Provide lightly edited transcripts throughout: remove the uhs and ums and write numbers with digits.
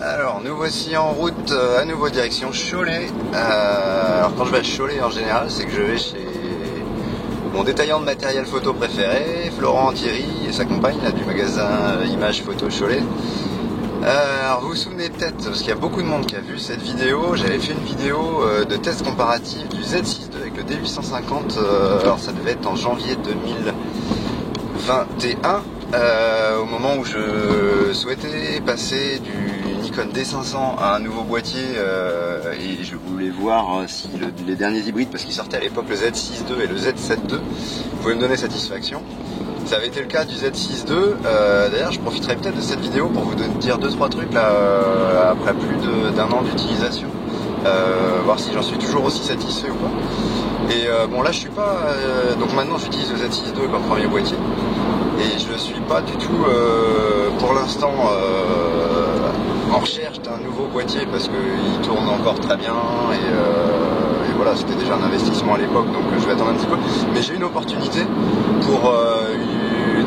Alors nous voici en route à nouveau direction Cholet. Alors quand je vais à Cholet en général, c'est que je vais chez mon détaillant de matériel photo préféré, Florent Thierry et sa compagne là, du magasin Images Photo Cholet. Alors vous vous souvenez peut-être, parce qu'il y a beaucoup de monde qui a vu cette vidéo, j'avais fait une vidéo de test comparatif du Z6 II avec le D850, alors ça devait être en janvier 2021, au moment où je souhaitais passer du Nikon D500 à un nouveau boîtier et je voulais voir si les derniers hybrides, parce qu'ils sortaient à l'époque le Z6 II et le Z7 II, pouvaient me donner satisfaction. Ça avait été le cas du Z6 II. D'ailleurs, je profiterai peut-être de cette vidéo pour vous dire 2-3 trucs là, après plus d'un an d'utilisation, voir si j'en suis toujours aussi satisfait ou pas. Et bon, là je suis pas. Donc maintenant j'utilise le Z6 II comme premier boîtier et je suis pas du tout pour l'instant en recherche d'un nouveau boîtier parce qu'il tourne encore très bien et voilà, c'était déjà un investissement à l'époque, donc je vais attendre un petit peu. Mais j'ai une opportunité pour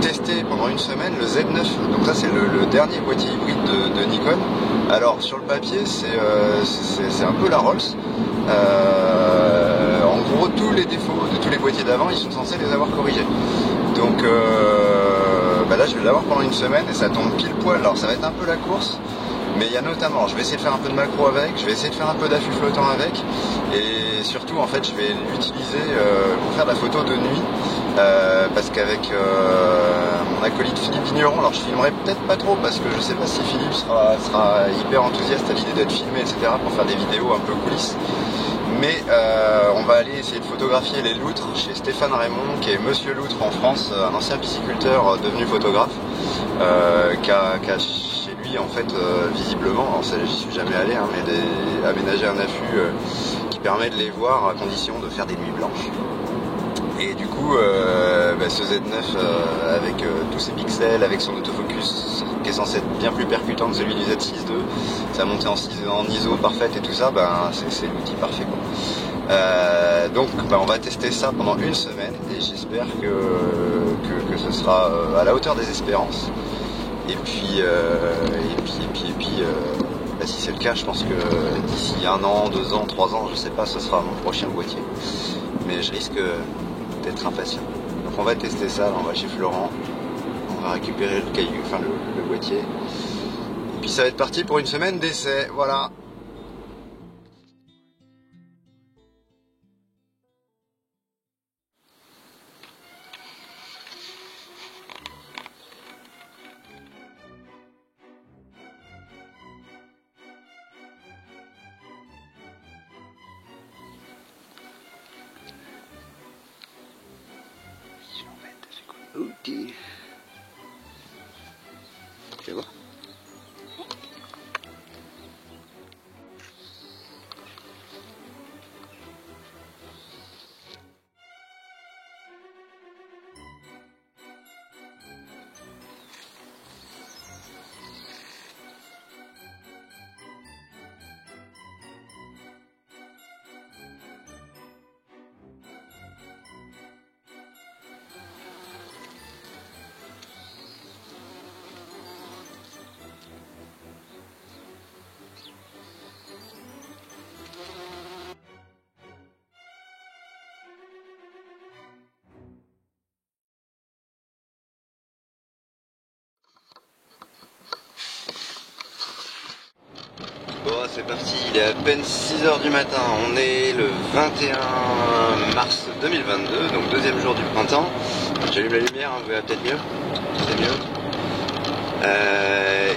tester pendant une semaine le Z9. Donc ça c'est le dernier boîtier hybride de Nikon. Alors sur le papier c'est un peu la Rolls. En gros tous les défauts de tous les boîtiers d'avant ils sont censés les avoir corrigés. Donc là je vais l'avoir pendant une semaine et ça tombe pile poil. Alors ça va être un peu la course. Mais il y a notamment, je vais essayer de faire un peu de macro avec, je vais essayer de faire un peu d'affût flottant avec, et surtout en fait je vais l'utiliser pour faire de la photo de nuit, parce qu'avec mon acolyte Philippe Vigneron, alors je filmerai peut-être pas trop parce que je sais pas si Philippe sera hyper enthousiaste à l'idée d'être filmé, etc. pour faire des vidéos un peu coulisses. Mais on va aller essayer de photographier les loutres chez Stéphane Raymond, qui est Monsieur Loutre en France, un ancien pisciculteur devenu photographe, qui a chez lui en fait visiblement, alors ça j'y suis jamais allé, hein, mais aménager un affût qui permet de les voir à condition de faire des nuits blanches. Et du coup ce Z9 avec tous ses pixels, avec son autofocus qui est censé être bien plus percutant que celui du Z6 II, sa montée en ISO parfaite et tout ça, c'est l'outil parfait quoi. Donc on va tester ça pendant une semaine et j'espère que ce sera à la hauteur des espérances. Et puis si c'est le cas, je pense que d'ici 1 an, 2 ans, 3 ans, je sais pas, ce sera mon prochain boîtier. Mais je risque d'être impatient. Donc on va tester ça, on va chez Florent, on va récupérer le boîtier. Et puis ça va être parti pour une semaine d'essai, voilà. Ok. Tu vas voir. Bon, c'est parti, il est à peine 6h du matin, on est le 21 mars 2022, donc deuxième jour du printemps. J'allume la lumière, hein, vous verrez peut-être mieux, c'est mieux.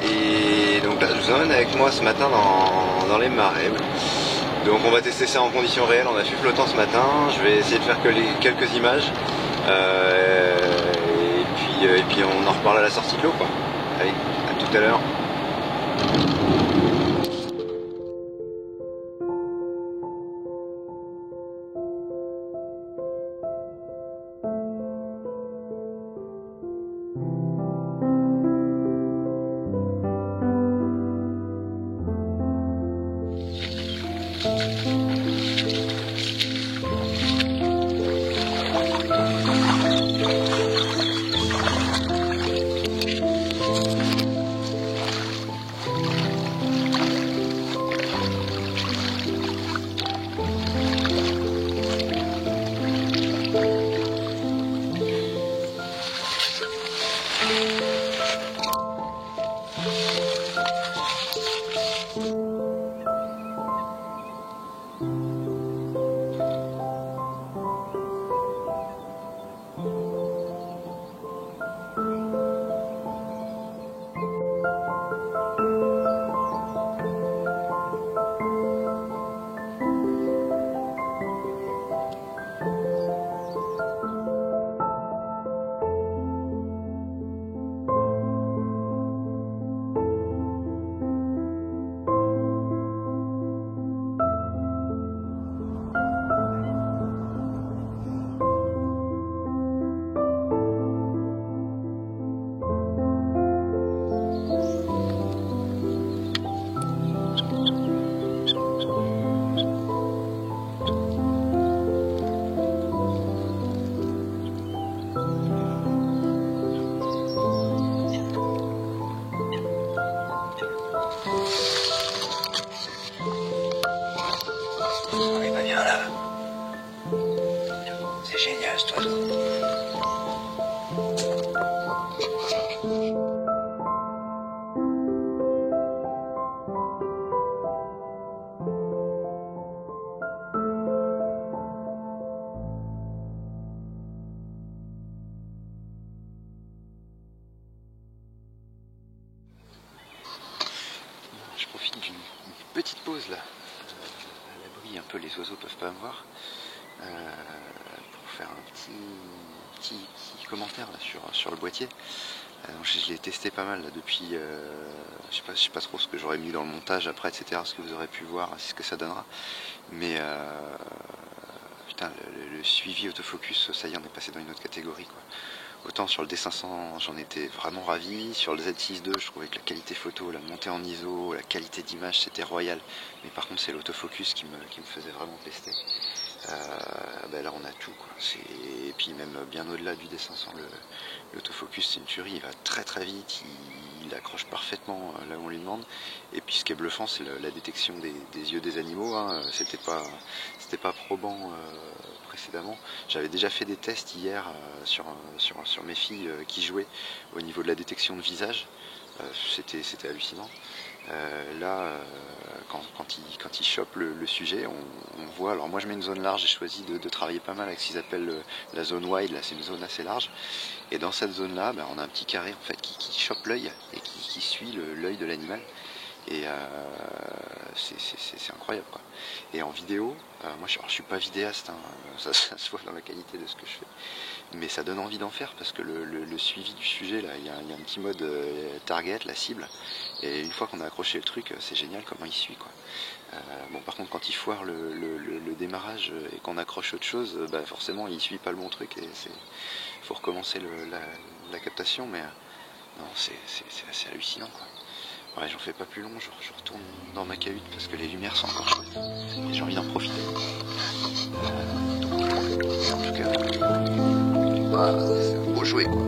Et donc là, je vous emmène avec moi ce matin dans les marais. Donc on va tester ça en conditions réelles, on a affût flottant ce matin, je vais essayer de faire que quelques images. Et puis on en reparle à la sortie de l'eau quoi. Allez, à tout à l'heure. Il va bien là. C'est génial cet oiseau. Je profite d'une petite pause là, à l'abri un peu, les oiseaux peuvent pas me voir, pour faire un petit commentaire là, sur le boîtier. Je l'ai testé pas mal là, depuis, je sais pas trop ce que j'aurais mis dans le montage après, etc., ce que vous aurez pu voir, ce que ça donnera, mais putain, le suivi autofocus, ça y est, on est passé dans une autre catégorie quoi. Autant sur le D500 j'en étais vraiment ravi, sur le Z6 II je trouvais que la qualité photo, la montée en ISO, la qualité d'image c'était royal, mais par contre c'est l'autofocus qui me faisait vraiment pester. Là on a tout quoi. Et puis même bien au-delà du D500, l'autofocus c'est une tuerie, il va très très vite, il accroche parfaitement là où on lui demande, et puis ce qui est bluffant c'est la détection des yeux des animaux, hein. C'était pas probant précédemment. J'avais déjà fait des tests hier sur mes filles qui jouaient au niveau de la détection de visage. C'était hallucinant. Là, quand ils chopent le sujet, on voit. Alors moi je mets une zone large, j'ai choisi de travailler pas mal avec ce qu'ils appellent la zone wide, là c'est une zone assez large. Et dans cette zone là, on a un petit carré en fait qui chope l'œil et qui suit l'œil de l'animal. Et c'est incroyable quoi. Et en vidéo, moi je suis pas vidéaste, hein, ça se voit dans la qualité de ce que je fais, mais ça donne envie d'en faire parce que le suivi du sujet là, il y a un petit mode target, la cible, et une fois qu'on a accroché le truc, c'est génial comment il suit quoi. Bon par contre quand il foire le démarrage et qu'on accroche autre chose, forcément il suit pas le bon truc et faut recommencer la captation, mais non c'est assez hallucinant quoi. Ouais, j'en fais pas plus long, je retourne dans ma cahute parce que les lumières sont encore chouettes et j'ai envie d'en profiter. En tout cas, c'est un beau jouet quoi.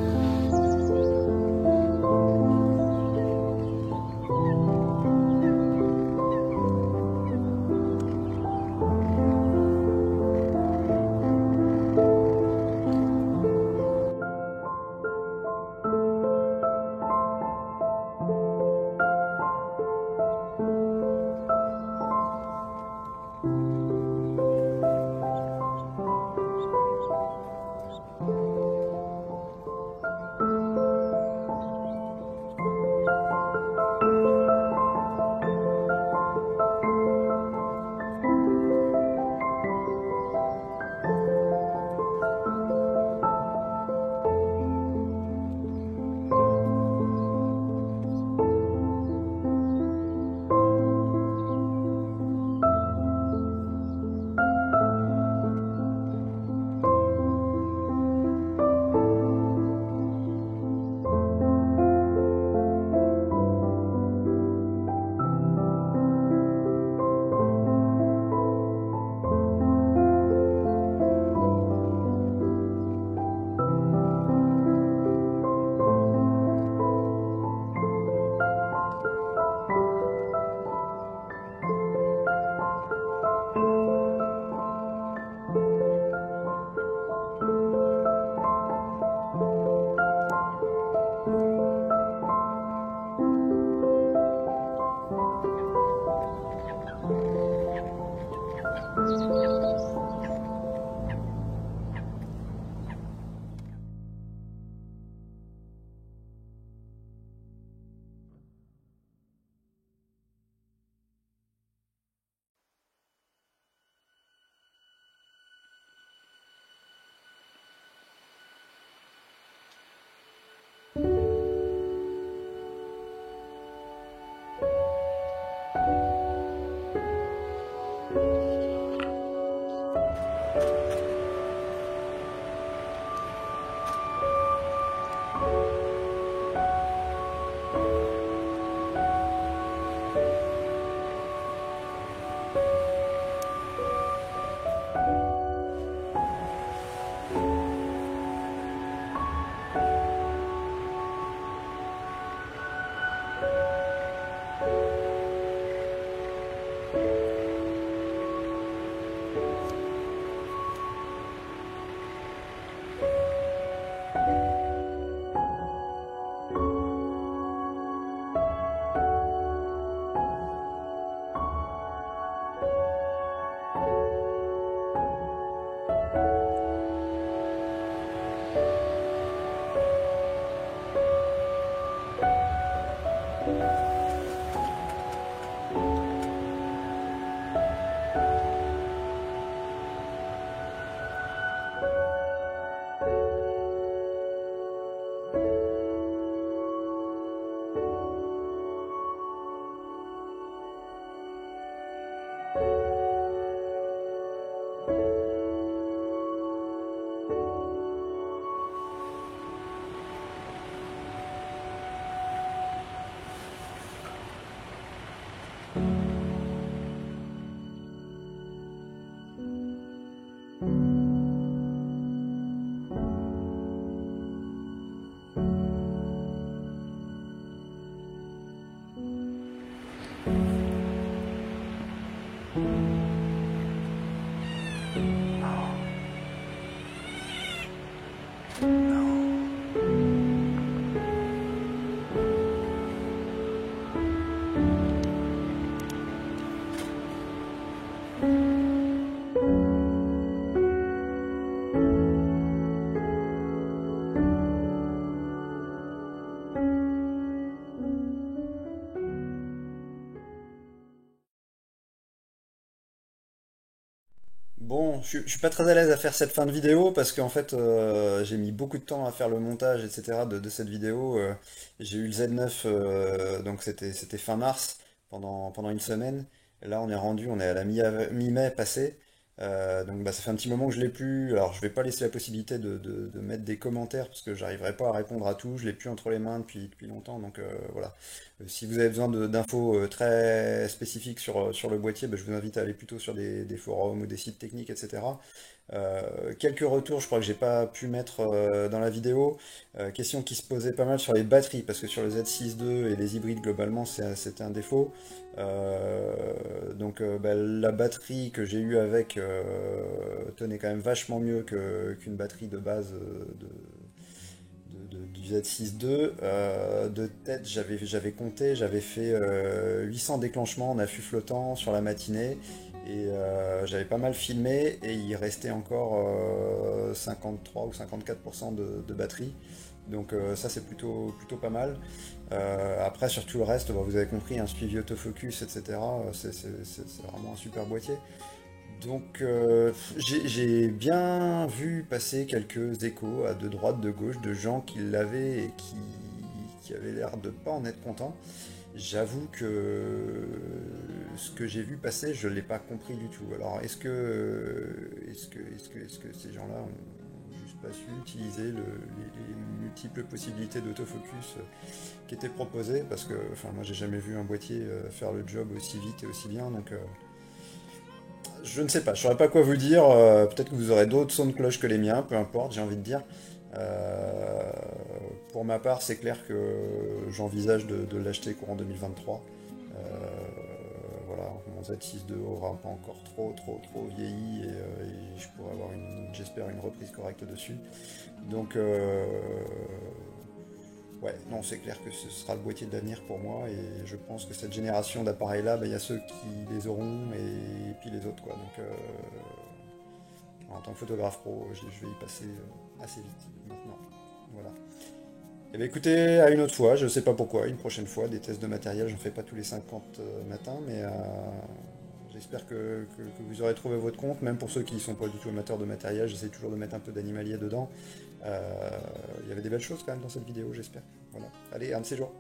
bon, je suis pas très à l'aise à faire cette fin de vidéo parce qu'en fait j'ai mis beaucoup de temps à faire le montage, etc. de cette vidéo. J'ai eu le Z9, donc c'était fin mars, pendant une semaine. Et là on est à la mi-mai passé. Donc bah, ça fait un petit moment que je l'ai plus. Alors je vais pas laisser la possibilité de mettre des commentaires parce que j'arriverai pas à répondre à tout. Je l'ai plus entre les mains depuis longtemps. Donc voilà. Si vous avez besoin d'infos très spécifiques sur le boîtier, bah, je vous invite à aller plutôt sur des forums ou des sites techniques, etc. Quelques retours, je crois que j'ai pas pu mettre dans la vidéo. Question qui se posait pas mal sur les batteries, parce que sur le Z6 II et les hybrides globalement c'était un défaut. Donc bah, la batterie que j'ai eue avec tenait quand même vachement mieux qu'une batterie de base du Z6 II. De tête, j'avais compté, j'avais fait 800 déclenchements en affût flottant sur la matinée. Et j'avais pas mal filmé et il restait encore 53 ou 54% de batterie. Donc ça c'est plutôt pas mal. Après sur tout le reste, bon, vous avez compris, un suivi autofocus, etc. C'est vraiment un super boîtier. Donc j'ai bien vu passer quelques échos de droite, de gauche, de gens qui l'avaient et qui avaient l'air de pas en être contents. J'avoue que ce que j'ai vu passer, je ne l'ai pas compris du tout. Alors est-ce que ces gens-là ont juste pas su utiliser les multiples possibilités d'autofocus qui étaient proposées? Parce que enfin, moi j'ai jamais vu un boîtier faire le job aussi vite et aussi bien, donc je ne sais pas, je saurais pas quoi vous dire. Peut-être que vous aurez d'autres sons de cloche que les miens, peu importe, j'ai envie de dire. Euh, pour ma part, c'est clair que j'envisage de l'acheter courant 2023. Euh, voilà, mon Z6 II aura pas encore trop vieilli et je pourrais avoir j'espère une reprise correcte dessus. Donc ouais, non, c'est clair que ce sera le boîtier de l'avenir pour moi et je pense que cette génération d'appareils-là, bah, il y a ceux qui les auront et puis les autres, quoi. Donc, en tant que photographe pro, je vais y passer assez vite maintenant. Voilà. Et bien écoutez, à une autre fois, je ne sais pas pourquoi, une prochaine fois, des tests de matériel, j'en fais pas tous les 50 matins, mais j'espère que vous aurez trouvé votre compte, même pour ceux qui ne sont pas du tout amateurs de matériel, j'essaie toujours de mettre un peu d'animalier dedans. Il y avait des belles choses quand même dans cette vidéo, j'espère. Voilà. Allez, un de ces jours.